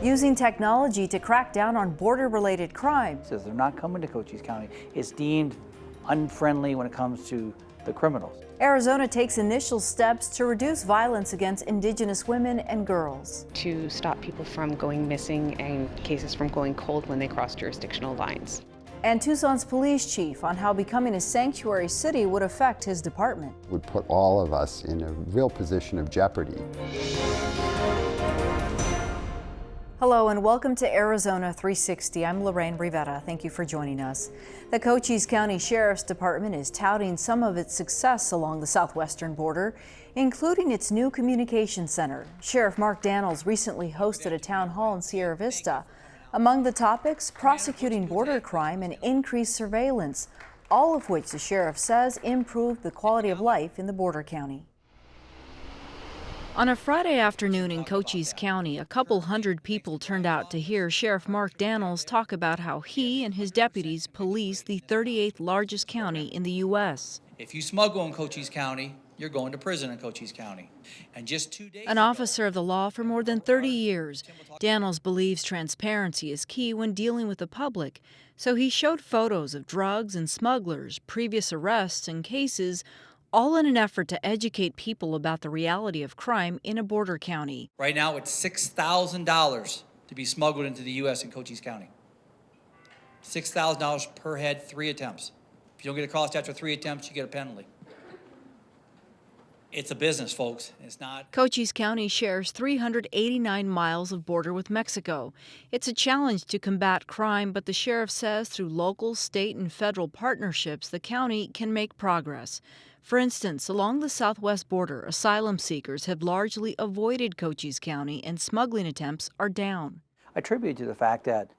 using technology to crack down on border-related crime. Says they're not coming to Cochise County. It's deemed unfriendly when it comes to the criminals. Arizona takes initial steps to reduce violence against Indigenous women and girls. To stop people from going missing and cases from going cold when they cross jurisdictional lines. And Tucson's police chief on how becoming a sanctuary city would affect his department. Would put all of us in a real position of jeopardy. Hello and welcome to Arizona 360. I'm Lorraine Rivera. Thank you for joining us. The Cochise County Sheriff's Department is touting some of its success along the southwestern border, including its new communication center. Sheriff Mark Daniels recently hosted a town hall in Sierra Vista. Among the topics, prosecuting border crime and increased surveillance, all of which the sheriff says improved the quality of life in the border county. On a Friday afternoon in Cochise County, a couple hundred people turned out to hear Sheriff Mark Daniels talk about how he and his deputies police the 38th largest county in the U.S. If you smuggle in Cochise County, you're going to prison in Cochise County. And just 2 days An officer of the law for more than 30 years, Daniels believes transparency is key when dealing with the public. So he showed photos of drugs and smugglers, previous arrests and cases, all in an effort to educate people about the reality of crime in a border county. Right now, it's $6,000 to be smuggled into the U.S. in Cochise County. $6,000 per head, 3 attempts. If you don't get across after 3 attempts, you get a penalty. It's a business, folks. It's not. Cochise County shares 389 miles of border with Mexico. It's a challenge to combat crime, but the sheriff says through local, state, and federal partnerships, the county can make progress. For instance, along the southwest border, asylum seekers have largely avoided Cochise County and smuggling attempts are down. I attribute to the fact that,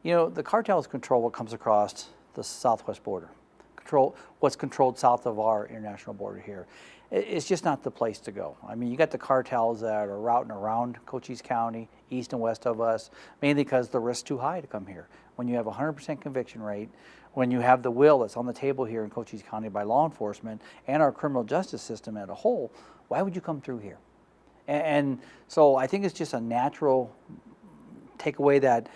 the cartels control what comes across the southwest border, control what's controlled south of our international border here. It's just not the place to go. I mean, you got the cartels that are routing around Cochise County, east and west of us, mainly because the risk's too high to come here. When you have a 100% conviction rate, when you have the will that's on the table here in Cochise County by law enforcement and our criminal justice system as a whole, why would you come through here? And so I think it's just a natural takeaway that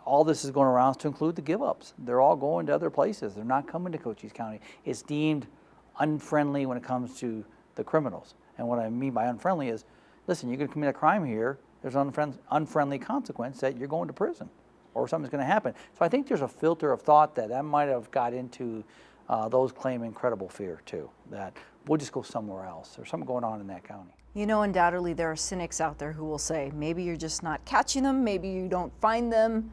all this is going around to include the give-ups. They're all going to other places. They're not coming to Cochise County. It's deemed unfriendly when it comes to the criminals. And what I mean by unfriendly is, listen, you're going to commit a crime here, there's an unfriendly consequence that you're going to prison or something's going to happen. So I think there's a filter of thought that might have got into those claiming credible fear too, that we'll just go somewhere else. There's something going on in that county. Undoubtedly there are cynics out there who will say, maybe you're just not catching them, maybe you don't find them.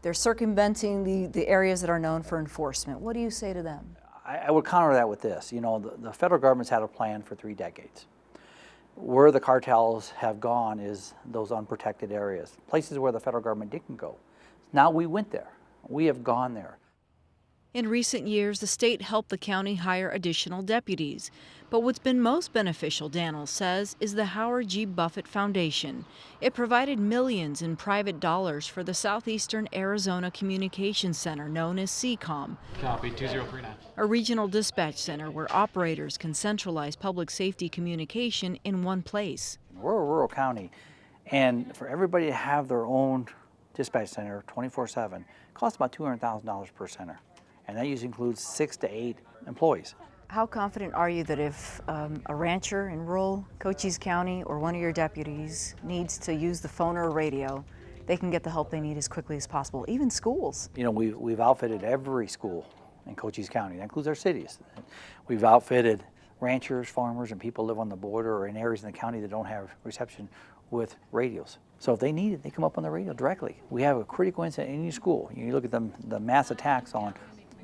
They're circumventing the areas that are known for enforcement. What do you say to them? I would counter that with this. The federal government's had a plan for 3 decades. Where the cartels have gone is those unprotected areas, places where the federal government didn't go. Now we went there. We have gone there. In recent years, the state helped the county hire additional deputies. But what's been most beneficial, Daniels says, is the Howard G. Buffett Foundation. It provided millions in private dollars for the Southeastern Arizona Communications Center, known as SEACOM. Copy, 2039. A regional dispatch center where operators can centralize public safety communication in one place. We're a rural county, and for everybody to have their own dispatch center 24/7 costs about $200,000 per center. And that usually includes 6 to 8 employees. How confident are you that if a rancher in rural Cochise County or one of your deputies needs to use the phone or radio, they can get the help they need as quickly as possible, even schools? We've outfitted every school in Cochise County. That includes our cities. We've outfitted ranchers, farmers, and people who live on the border or in areas in the county that don't have reception with radios. So if they need it, they come up on the radio directly. We have a critical incident in any school. You look at the mass attacks on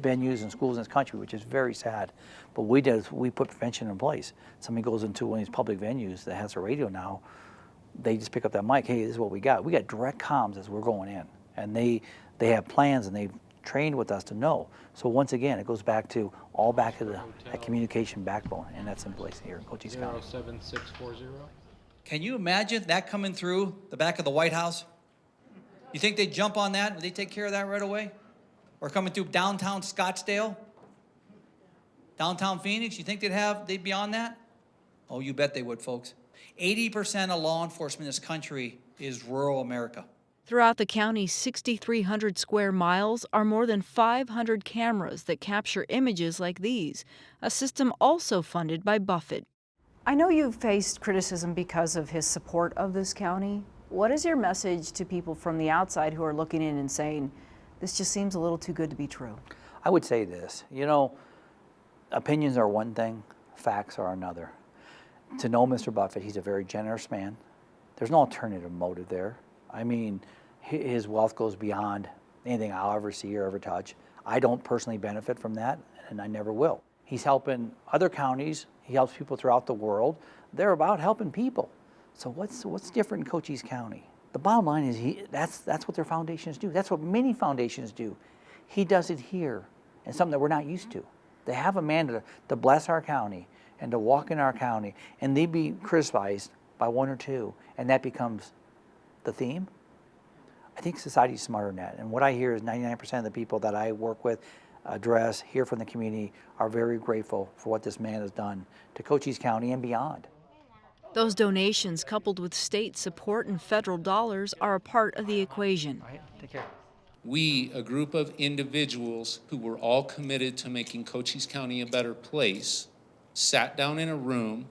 venues and schools in this country, which is very sad. But what we did is we put prevention in place. Somebody goes into one of these public venues that has a radio now, they just pick up that mic, hey, this is what we got. We got direct comms as we're going in. And they have plans and they've trained with us to know. So once again, it goes back to that communication backbone, and that's in place here in Cochise County. 07640. Can you imagine that coming through the back of the White House? You think they'd jump on that? Would they take care of that right away? Or coming through downtown Scottsdale? Downtown Phoenix? You think they'd be on that? Oh, you bet they would, folks. 80% of law enforcement in this country is rural America. Throughout the county's 6,300 square miles are more than 500 cameras that capture images like these, a system also funded by Buffett. I know you've faced criticism because of his support of this county. What is your message to people from the outside who are looking in and saying, this just seems a little too good to be true? I would say this, opinions are one thing, facts are another. To know Mr. Buffett, he's a very generous man. There's no alternative motive there. I mean, his wealth goes beyond anything I'll ever see or ever touch. I don't personally benefit from that, and I never will. He's helping other counties. He helps people throughout the world. They're about helping people. So what's different in Cochise County? The bottom line is that's what their foundations do. That's what many foundations do. He does it here, and something that we're not used to. They have a mandate to bless our county and to walk in our county, and they be criticized by one or two, and that becomes the theme. I think society's smarter than that, and what I hear is 99% of the people that I work with, address, hear from the community, are very grateful for what this man has done to Cochise County and beyond. Those donations, coupled with state support and federal dollars, are a part of the equation. All right, take care. We, a group of individuals who were all committed to making Cochise County a better place, sat down in a room,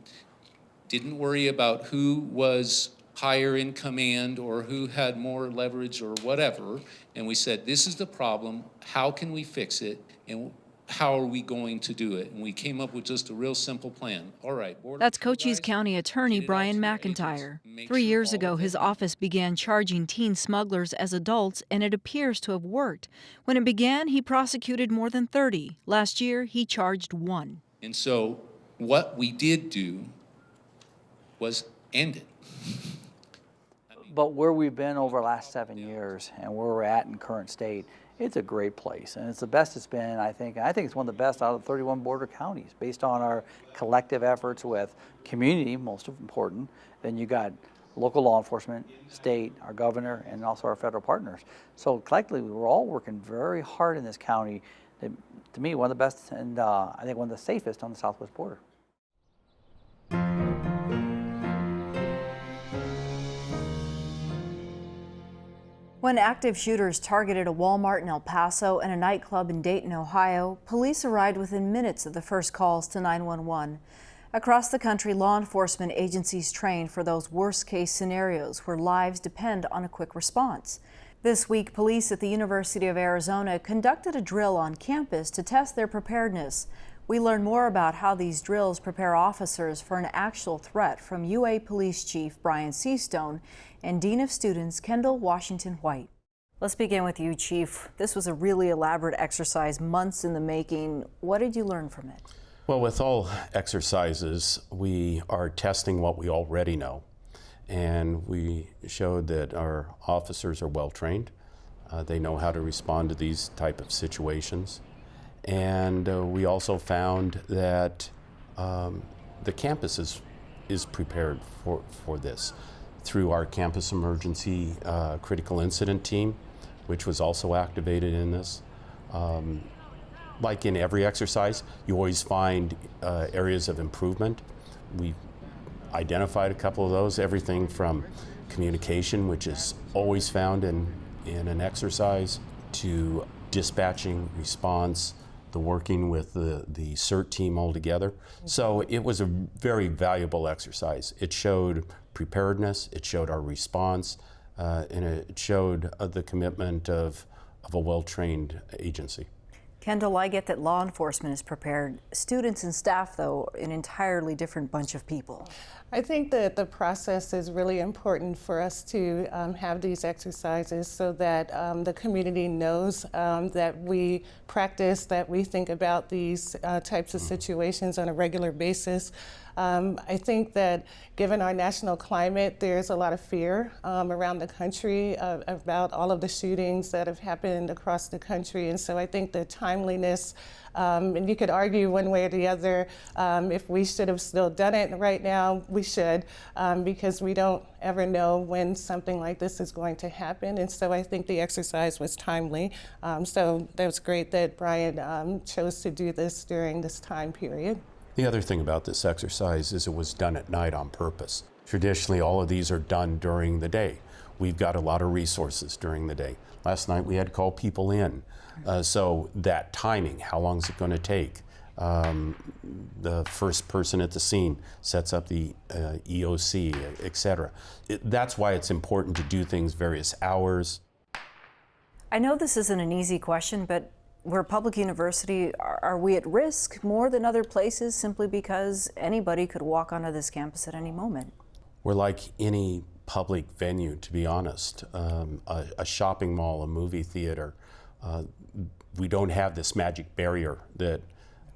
didn't worry about who was higher in command or who had more leverage or whatever, and we said, this is the problem, how can we fix it, and how are we going to do it? And we came up with just a real simple plan. All right. That's Cochise County Attorney Brian McIntyre. 3 years ago, his office began charging teen smugglers as adults, and it appears to have worked. When it began, he prosecuted more than 30. Last year, he charged 1. And so what we did do was end it. But where we've been over the last 7 years and where we're at in current state, it's a great place, and it's the best it's been, I think. I think it's one of the best out of 31 border counties based on our collective efforts with community, most important. Then you got local law enforcement, state, our governor, and also our federal partners. So collectively, we're all working very hard in this county. To me, one of the best and I think one of the safest on the southwest border. When active shooters targeted a Walmart in El Paso and a nightclub in Dayton, Ohio, police arrived within minutes of the first calls to 911. Across the country, law enforcement agencies train for those worst-case scenarios where lives depend on a quick response. This week, police at the University of Arizona conducted a drill on campus to test their preparedness. We learn more about how these drills prepare officers for an actual threat from UA Police Chief Brian Seastone and Dean of Students Kendall Washington White. Let's begin with you, Chief. This was a really elaborate exercise, months in the making. What did you learn from it? Well, with all exercises, we are testing what we already know. And we showed that our officers are well trained. They know how to respond to these type of situations. And we also found that the campus is prepared for this through our campus emergency critical incident team, which was also activated in this. Like in every exercise, you always find areas of improvement. We identified a couple of those, everything from communication, which is always found in an exercise, to dispatching, response, the working with the CERT team all together. So it was a very valuable exercise. It showed preparedness, it showed our response, and it showed the commitment of a well-trained agency. Kendall, I get that law enforcement is prepared. Students and staff, though, an entirely different bunch of people. I think that the process is really important for us to have these exercises so that the community knows that we practice, that we think about these types of situations on a regular basis. I think that given our national climate, there's a lot of fear around the country about all of the shootings that have happened across the country. And so I think the timeliness, and you could argue one way or the other, if we should have still done it right now, we should, because we don't ever know when something like this is going to happen. And so I think the exercise was timely. So that was great that Brian chose to do this during this time period. The other thing about this exercise is it was done at night on purpose. Traditionally, all of these are done during the day. we've got a lot of resources during the day. Last night we had to call people in. So that timing, how long is it going to take? The first person at the scene sets up the EOC, et cetera. That's why it's important to do things various hours. I know this isn't an easy question, but we're a public university. Are we at risk more than other places simply because anybody could walk onto this campus at any moment? We're like any public venue, to be honest. A shopping mall, a movie theater. We don't have this magic barrier that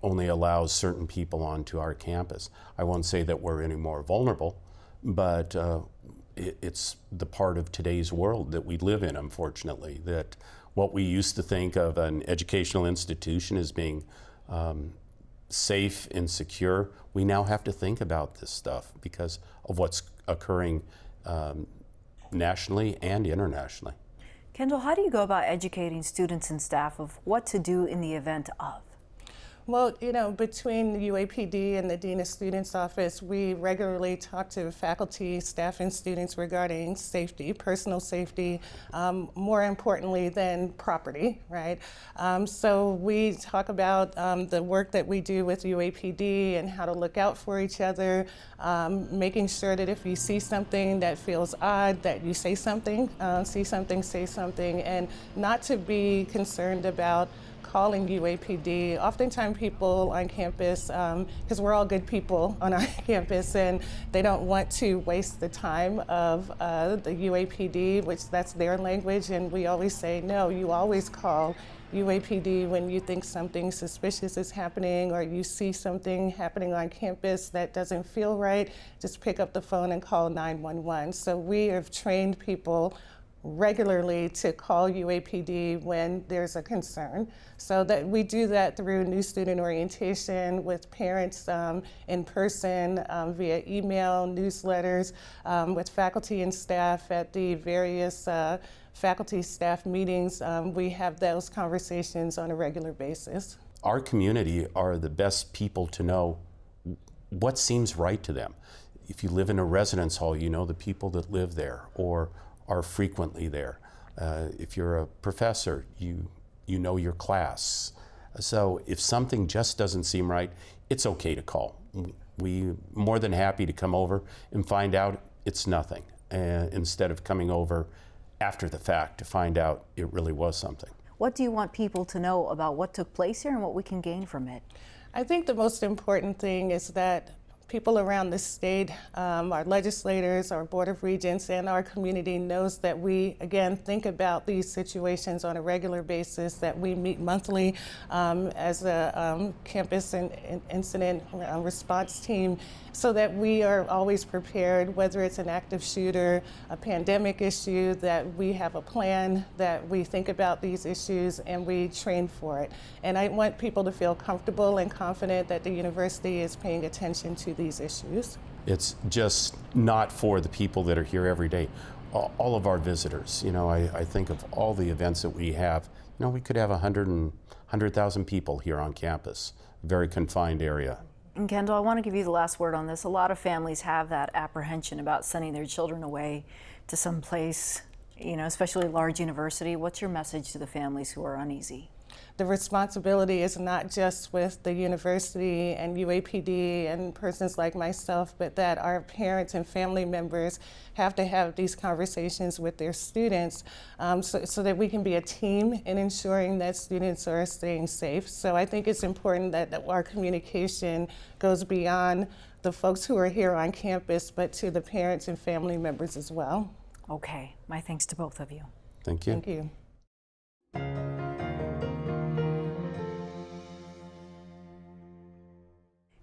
only allows certain people onto our campus. I won't say that we're any more vulnerable, but it's the part of today's world that we live in, unfortunately, that what we used to think of an educational institution as being safe and secure, we now have to think about this stuff because of what's occurring nationally and internationally. Kendall, how do you go about educating students and staff of what to do in the event of? Well, you know, between the UAPD and the Dean of Students Office, we regularly talk to faculty, staff, and students regarding safety, personal safety, more importantly than property, right? So we talk about the work that we do with UAPD and how to look out for each other, making sure that if you see something that feels odd, that you say something, see something, say something, and not to be concerned about calling UAPD. Oftentimes people on campus, because we're all good people on our campus, and they don't want to waste the time of the UAPD, which that's their language, and we always say, no, you always call UAPD when you think something suspicious is happening or you see something happening on campus that doesn't feel right, just pick up the phone and call 911. So we have trained people regularly to call UAPD when there's a concern. So that we do that through new student orientation with parents in person, via email, newsletters, with faculty and staff at the various faculty staff meetings. We have those conversations on a regular basis. Our community are the best people to know what seems right to them. If you live in a residence hall, you know the people that live there or are frequently there. If you're a professor, you know your class. So if something just doesn't seem right, it's okay to call. We're more than happy to come over and find out it's nothing, instead of coming over after the fact to find out it really was something. What do you want people to know about what took place here and what we can gain from it? I think the most important thing is that people around the state, our legislators, our Board of Regents, and our community knows that we, again, think about these situations on a regular basis, that we meet monthly as a campus incident response team, so that we are always prepared, whether it's an active shooter, a pandemic issue, that we have a plan, that we think about these issues and we train for it. And I want people to feel comfortable and confident that the university is paying attention to these issues. It's just not for the people that are here every day. All of our visitors, you know, I think of all the events that we have, you know, we could have 100,000 people here on campus, very confined area. And Kendall, I want to give you the last word on this. A lot of families have that apprehension about sending their children away to some place, you know, especially a large university. What's your message to the families who are uneasy? The responsibility is not just with the university and UAPD and persons like myself, but that our parents and family members have to have these conversations with their students so that we can be a team in ensuring that students are staying safe. So I think it's important that our communication goes beyond the folks who are here on campus, but to the parents and family members as well. Okay, my thanks to both of you. Thank you. Thank you.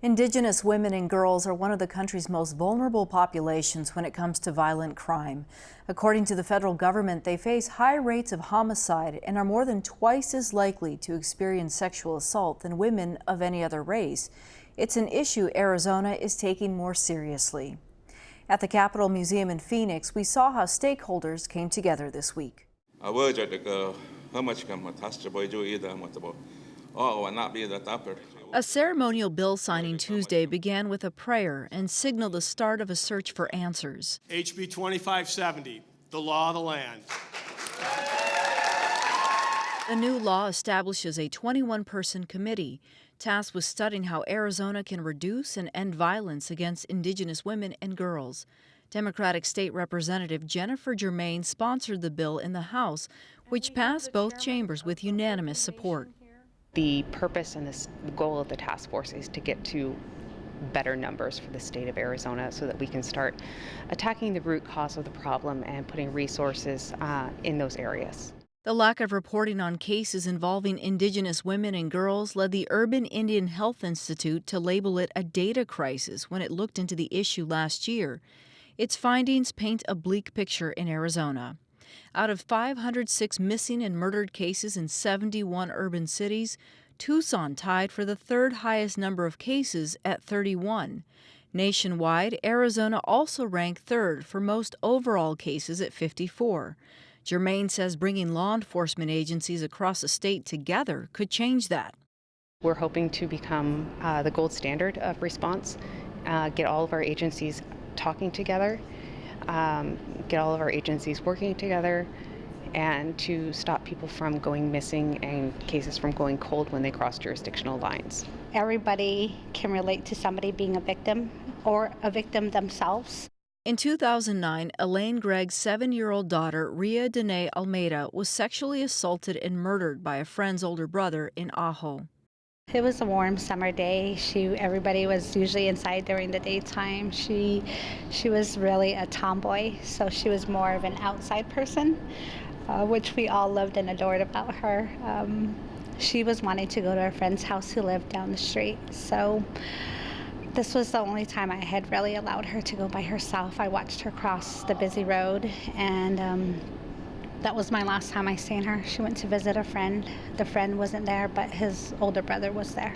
Indigenous women and girls are one of the country's most vulnerable populations when it comes to violent crime. According to the federal government, they face high rates of homicide and are more than twice as likely to experience sexual assault than women of any other race. It's an issue Arizona is taking more seriously. At the Capitol Museum in Phoenix, we saw how stakeholders came together this week. A ceremonial bill signing Tuesday began with a prayer and signaled the start of a search for answers. HB 2570, the law of the land. The new law establishes a 21-person committee tasked with studying how Arizona can reduce and end violence against Indigenous women and girls. Democratic State Representative Jennifer Germain sponsored the bill in the House, which passed both chambers with unanimous support. The purpose and the goal of the task force is to get to better numbers for the state of Arizona so that we can start attacking the root cause of the problem and putting resources in those areas. The lack of reporting on cases involving Indigenous women and girls led the Urban Indian Health Institute to label it a data crisis when it looked into the issue last year. Its findings paint a bleak picture in Arizona. Out of 506 missing and murdered cases in 71 urban cities, Tucson tied for the third highest number of cases at 31. Nationwide, Arizona also ranked third for most overall cases at 54. Germain says bringing law enforcement agencies across the state together could change that. We're hoping to become the gold standard of response, get all of our agencies talking together, get all of our agencies working together, and to stop people from going missing and cases from going cold when they cross jurisdictional lines. Everybody can relate to somebody being a victim or a victim themselves. In 2009, Elaine Gregg's 7-year-old daughter, Ria Dene Almeida, was sexually assaulted and murdered by a friend's older brother in Ajo. It was a warm summer day. Everybody was usually inside during the daytime. She was really a tomboy, so she was more of an outside person, which we all loved and adored about her. She was wanting to go to a friend's house who lived down the street, so this was the only time I had really allowed her to go by herself. I watched her cross the busy road, and that was my last time I seen her. She went to visit a friend. The friend wasn't there, but his older brother was there.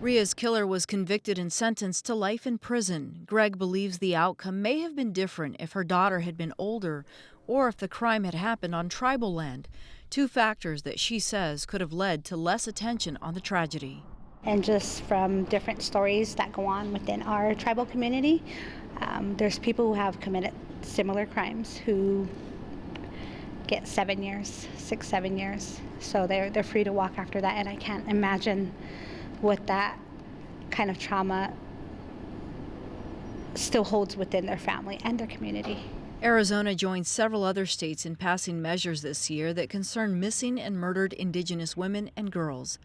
Ria's killer was convicted and sentenced to life in prison. Gregg believes the outcome may have been different if her daughter had been older or if the crime had happened on tribal land, two factors that she says could have led to less attention on the tragedy. And just from different stories that go on within our tribal community, there's people who have committed similar crimes who get 7 years, 6, 7 years. So they're free to walk after that, and I can't imagine what that kind of trauma still holds within their family and their community. Arizona joined several other states in passing measures this year that concern missing and murdered Indigenous women and girls.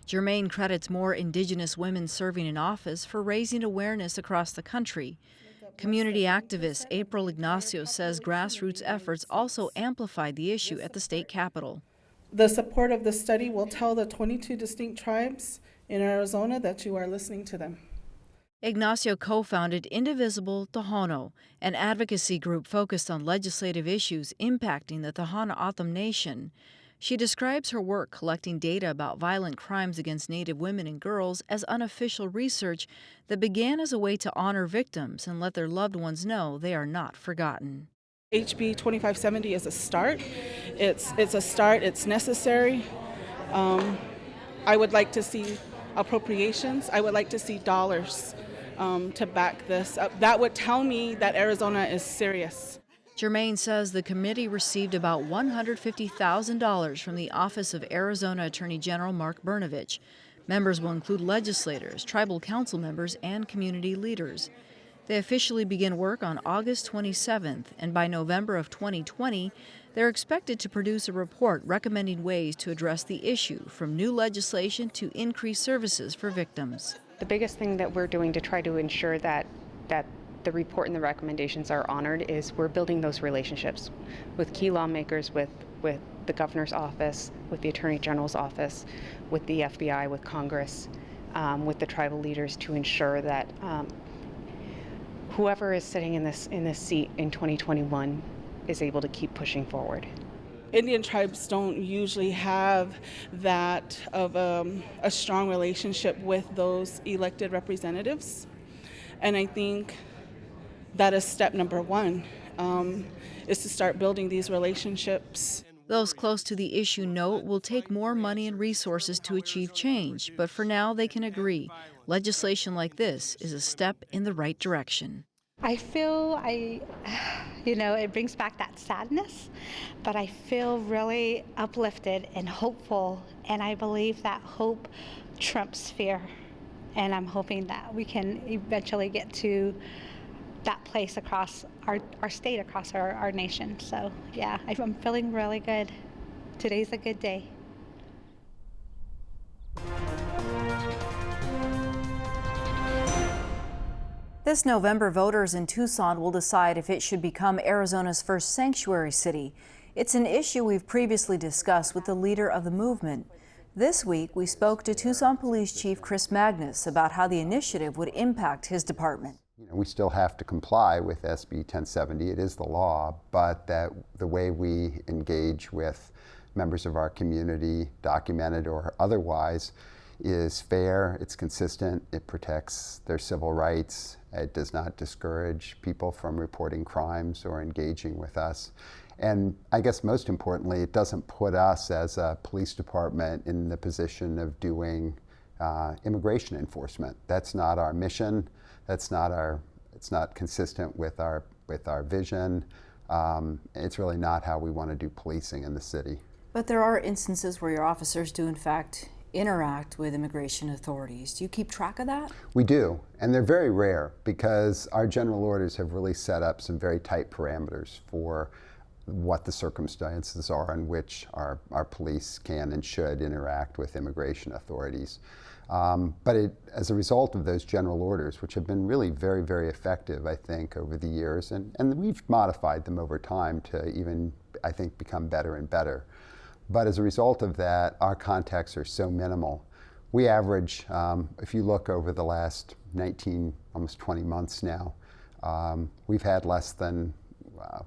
Germain credits more Indigenous women serving in office for raising awareness across the country. Community activist April Ignacio says grassroots efforts also amplified the issue at the state capitol. The support of the study will tell the 22 distinct tribes in Arizona that you are listening to them. Ignacio co-founded Indivisible Tohono, an advocacy group focused on legislative issues impacting the Tohono O'odham Nation. She describes her work collecting data about violent crimes against Native women and girls as unofficial research that began as a way to honor victims and let their loved ones know they are not forgotten. HB 2570 is a start. It's a start. It's necessary. I would like to see appropriations. I would like to see dollars to back this up. That would tell me that Arizona is serious. Germain says the committee received about $150,000 from the Office of Arizona Attorney General Mark Brnovich. Members will include legislators, tribal council members, and community leaders. They officially begin work on August 27th, and by November of 2020, they're expected to produce a report recommending ways to address the issue, from new legislation to increased services for victims. The biggest thing that we're doing to try to ensure that the report and the recommendations are honored is we're building those relationships with key lawmakers, with the governor's office, with the attorney general's office, with the FBI, with Congress, with the tribal leaders to ensure that whoever is sitting in this seat in 2021 is able to keep pushing forward. Indian tribes don't usually have that of a strong relationship with those elected representatives. And I think that is step number one, is to start building these relationships. Those close to the issue know it will take more money and resources to achieve change, but for now they can agree. Legislation like this is a step in the right direction. I feel You know, it brings back that sadness, but I feel really uplifted and hopeful, and I believe that hope trumps fear. And I'm hoping that we can eventually get to that place across our state, across our nation. So yeah, I'm feeling really good. Today's a good day. This November, voters in Tucson will decide if it should become Arizona's first sanctuary city. It's an issue we've previously discussed with the leader of the movement. This week, we spoke to Tucson Police Chief Chris Magnus about how the initiative would impact his department. We still have to comply with SB 1070. It is the law, but that the way we engage with members of our community, documented or otherwise, is fair, it's consistent, it protects their civil rights, it does not discourage people from reporting crimes or engaging with us. And I guess most importantly, it doesn't put us as a police department in the position of doing immigration enforcement. That's not our mission. It's not consistent with our vision. It's really not how we want to do policing in the city. But there are instances where your officers do in fact interact with immigration authorities. Do you keep track of that? We do, and they're very rare because our general orders have really set up some very tight parameters for what the circumstances are in which our police can and should interact with immigration authorities. But as a result of those general orders, which have been really very, very effective, I think, over the years, and we've modified them over time to even, I think, become better and better. But as a result of that, our contacts are so minimal. We average, if you look over the last 19, almost 20 months now, we've had less than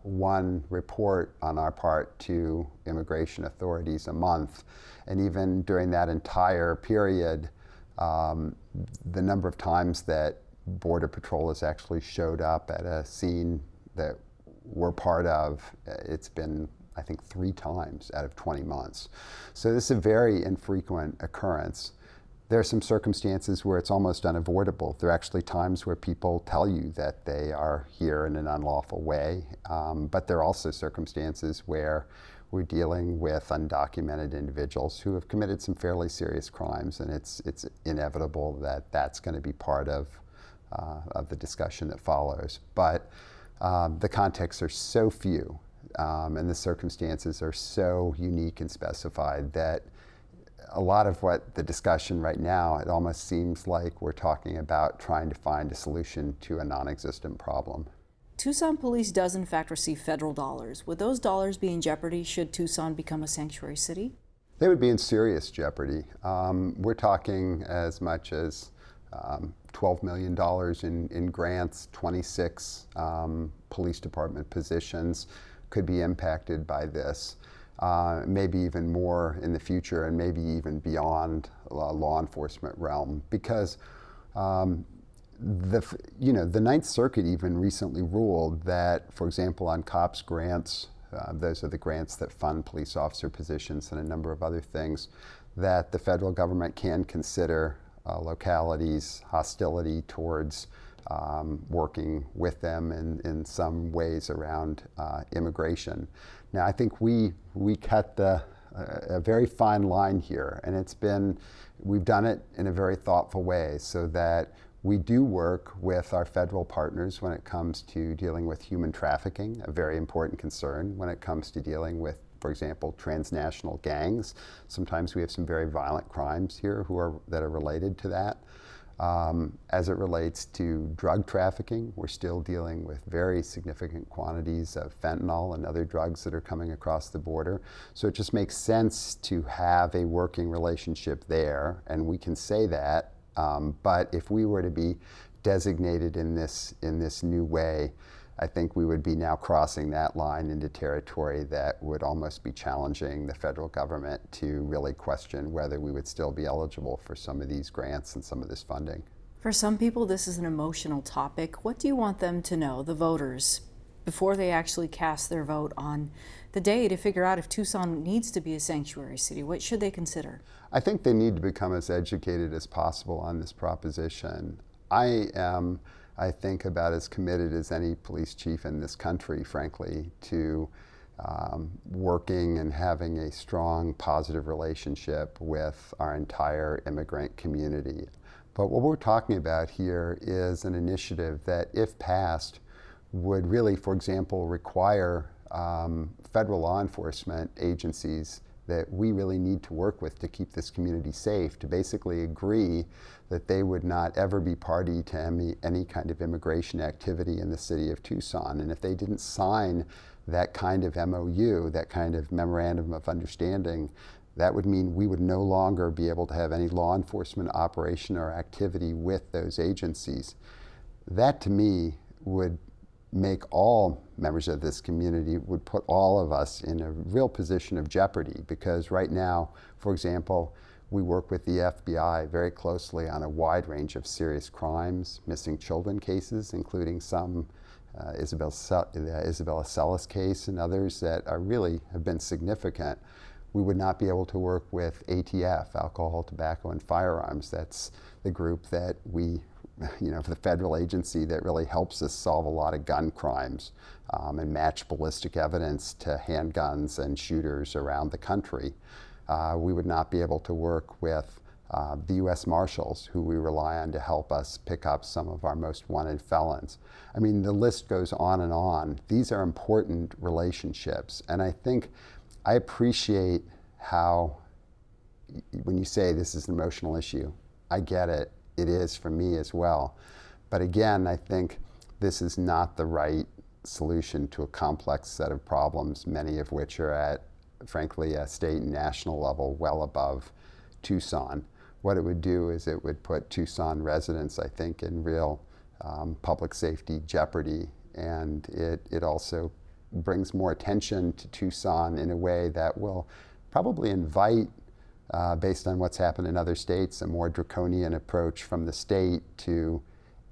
one report on our part to immigration authorities a month. And even during that entire period, the number of times that Border Patrol has actually showed up at a scene that we're part of, it's been, I think, 3 times out of 20 months. So this is a very infrequent occurrence. There are some circumstances where it's almost unavoidable. There are actually times where people tell you that they are here in an unlawful way, but there are also circumstances where we're dealing with undocumented individuals who have committed some fairly serious crimes, and it's inevitable that that's going to be part of the discussion that follows. But the contexts are so few, and the circumstances are so unique and specified that a lot of what the discussion right now, it almost seems like we're talking about trying to find a solution to a non-existent problem. Tucson Police does in fact receive federal dollars. Would those dollars be in jeopardy should Tucson become a sanctuary city? They would be in serious jeopardy. We're talking as much as $12 million in grants, 26 police department positions could be impacted by this. Maybe even more in the future, and maybe even beyond law enforcement realm, because the Ninth Circuit even recently ruled that, for example, on COPS grants, those are the grants that fund police officer positions and a number of other things, that the federal government can consider localities' hostility towards working with them in some ways around immigration. Now, I think we cut a very fine line here, and we've done it in a very thoughtful way so that we do work with our federal partners when it comes to dealing with human trafficking, a very important concern when it comes to dealing with, for example, transnational gangs. Sometimes we have some very violent crimes here that are related to that. As it relates to drug trafficking, we're still dealing with very significant quantities of fentanyl and other drugs that are coming across the border. So it just makes sense to have a working relationship there, and we can say that. But if we were to be designated in this new way, I think we would be now crossing that line into territory that would almost be challenging the federal government to really question whether we would still be eligible for some of these grants and some of this funding. For some people, this is an emotional topic. What do you want them to know, the voters, before they actually cast their vote on the day to figure out if Tucson needs to be a sanctuary city? What should they consider? I think they need to become as educated as possible on this proposition. I am I think, about as committed as any police chief in this country, frankly, to working and having a strong, positive relationship with our entire immigrant community. But what we're talking about here is an initiative that, if passed, would really, for example, require federal law enforcement agencies that we really need to work with to keep this community safe, to basically agree that they would not ever be party to any kind of immigration activity in the city of Tucson. And if they didn't sign that kind of MOU, that kind of memorandum of understanding, that would mean we would no longer be able to have any law enforcement operation or activity with those agencies. That, to me, would make all members of this community, would put all of us in a real position of jeopardy, because right now, for example, we work with the FBI very closely on a wide range of serious crimes, missing children cases, including some Isabella Celis case and others that are really have been significant. We would not be able to work with ATF, Alcohol, Tobacco, and Firearms. That's the group that we, the federal agency that really helps us solve a lot of gun crimes and match ballistic evidence to handguns and shooters around the country. We would not be able to work with the U.S. Marshals, who we rely on to help us pick up some of our most wanted felons. I mean, the list goes on and on. These are important relationships, and I think I appreciate how, when you say this is an emotional issue, I get it. It is for me as well. But again, I think this is not the right solution to a complex set of problems, many of which are at, frankly, a state and national level well above Tucson. What it would do is it would put Tucson residents, I think, in real public safety jeopardy, and it also brings more attention to Tucson in a way that will probably invite, based on what's happened in other states, a more draconian approach from the state to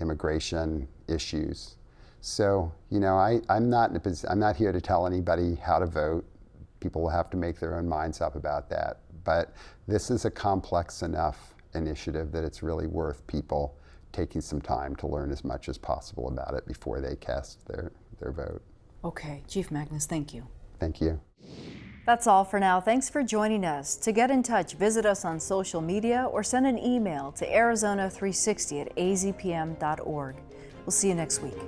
immigration issues. So, I'm not here to tell anybody how to vote. People will have to make their own minds up about that. But this is a complex enough initiative that it's really worth people taking some time to learn as much as possible about it before they cast their vote. Okay, Chief Magnus, thank you. Thank you. That's all for now. Thanks for joining us. To get in touch, visit us on social media or send an email to Arizona360@azpm.org. We'll see you next week.